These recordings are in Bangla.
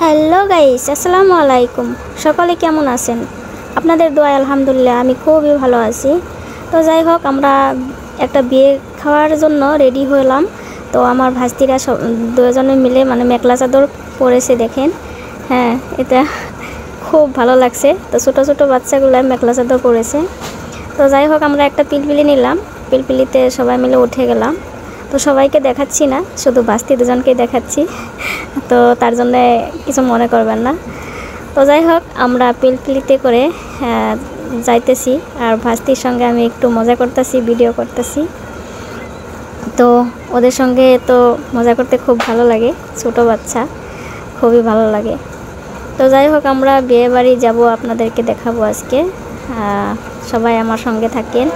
হ্যালো গাইস, আসসালামু আলাইকুম। সকলে কেমন আছেন? আপনাদের দোয়ায় আলহামদুলিল্লাহ আমি খুবই ভালো আছি। তো যাই হোক, আমরা একটা বিয়ে খাওয়ার জন্য রেডি হলাম। তো আমার ভাস্তিরা দুজনে মিলে মেখলা চাদর পরেছে, দেখেন। হ্যাঁ, এটা খুব ভালো লাগছে। তো ছোটো ছোটো বাচ্চাগুলো মেখলা চাদর পরেছে। তো যাই হোক, আমরা একটা পিলপিলি নিলাম, পিলপিলিতে সবাই মিলে উঠে গেলাম। তো সবাইকে দেখাচ্ছি না, শুধু ভাস্তি দুজনকেই দেখাচ্ছি। তো তার জন্য কিছু মনে করবেন না। তো যাই হোক, আমরা পিলপিলিতে করে যাইতেছি, আর ভাস্তির সঙ্গে আমি একটু মজা করতেছি, ভিডিও করতেছি। তো ওদের সঙ্গে তো মজা করতে খুব ভালো লাগে, ছোট বাচ্চা, খুবই ভালো লাগে। তো যাই হোক, আমরা বিয়ে বাড়ি যাব, আপনাদেরকে দেখাবো আজকে। সবাই আমার সঙ্গে থাকেন।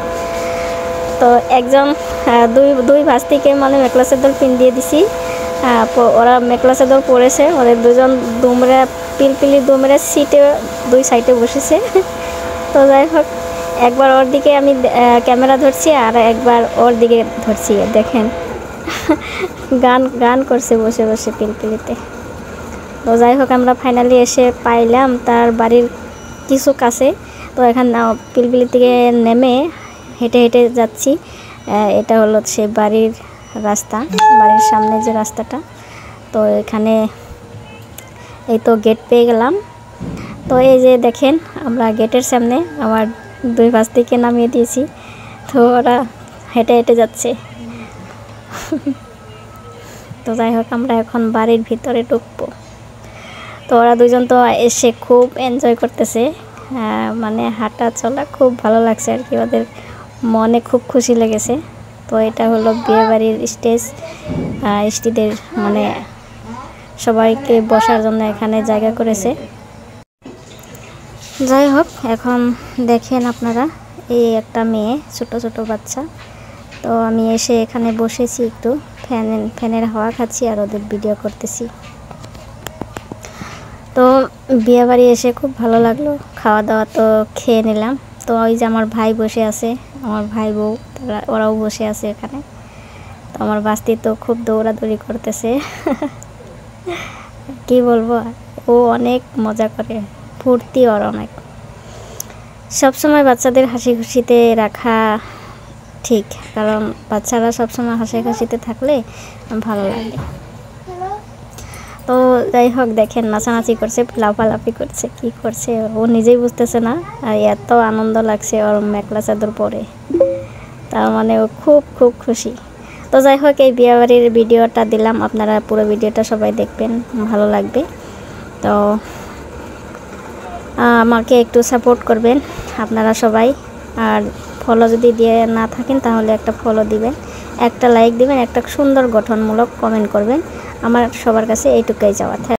তো একজন দুই ভাস্তিকে মেখলা চাদর পিন দিয়ে দিছি। ওরা মেখলা চাদর পরেছে, ওদের দুজন দুমরা পিলপিলি দুমরা সিটে দুই সাইডে বসেছে। তো যাই হোক, একবার ওর দিকে আমি ক্যামেরা ধরছি, আর একবার ওর দিকে ধরছি, দেখেন। গান করছে বসে বসে পিলপিলিতে। তো যাই হোক, আমরা ফাইনালি এসে পাইলাম তার বাড়ির কিছু কাছে। তো এখানে পিলপিলি থেকে নেমে হেঁটে হেঁটে যাচ্ছি। এটা হলো সে বাড়ির রাস্তা, বাড়ির সামনে যে রাস্তাটা। তো এখানে এই তো গেট পেয়ে গেলাম। তো এই যে দেখেন, আমরা গেটের সামনে আমার দুই ভাস্তিকে নামিয়ে দিয়েছি। তো ওরা হেঁটে হেঁটে যাচ্ছে। তো যাই হোক, আমরা এখন বাড়ির ভিতরে ঢুকবো। তো ওরা দুজন তো এসে খুব এনজয় করতেছে, হাঁটা চলা খুব ভালো লাগছে আর কি, ওদের মনে খুব খুশি লেগেছে। তো এটা হলো বিয়ে বাড়ির স্টেজ, স্টেজের সবাইকে বসার জন্য এখানে জায়গা করেছে। যাই হোক, এখন দেখেন আপনারা, এই একটা মেয়ে, ছোট ছোট বাচ্চা। তো আমি এসে এখানে বসেছি, একটু ফ্যানের হাওয়া খাচ্ছি আর ওদের ভিডিও করতেছি। তো বিয়ে বাড়ি এসে খুব ভালো লাগলো, খাওয়া দাওয়া তো খেয়ে নিলাম। তো ওই যে আমার ভাই বসে আছে, আমার ভাই বউ, ওরাও বসে আছে এখানে। তো আমার ভাস্তি তো খুব দৌড়াদৌড়ি করতেছে। কি বলবো, ও অনেক মজা করে, ফুর্তি ওর অনেক। সবসময় বাচ্চাদের হাসি খুশিতে রাখা ঠিক, কারণ বাচ্চারা সবসময় হাসি খুশিতে থাকলে ভালো লাগে। তো যাই হোক, দেখেন নাচানাচি করছে, লাফালাফি করছে, কি করছে ও নিজেই বুঝতেছে না। আর এত আনন্দ লাগছে ওর মেখলা চাদর পরে, তার ও খুব খুব খুশি। তো যাই হোক, এই বিয়েবাড়ির ভিডিওটা দিলাম, আপনারা পুরো ভিডিওটা সবাই দেখবেন, ভালো লাগবে। তো আমাকে একটু সাপোর্ট করবেন আপনারা সবাই। আর ফলো যদি দিয়ে না থাকেন তাহলে একটা ফলো দিবেন, একটা লাইক দিবেন, একটা সুন্দর গঠনমূলক কমেন্ট করবেন। আমার সবার কাছে এইটুকুই চাওয়া।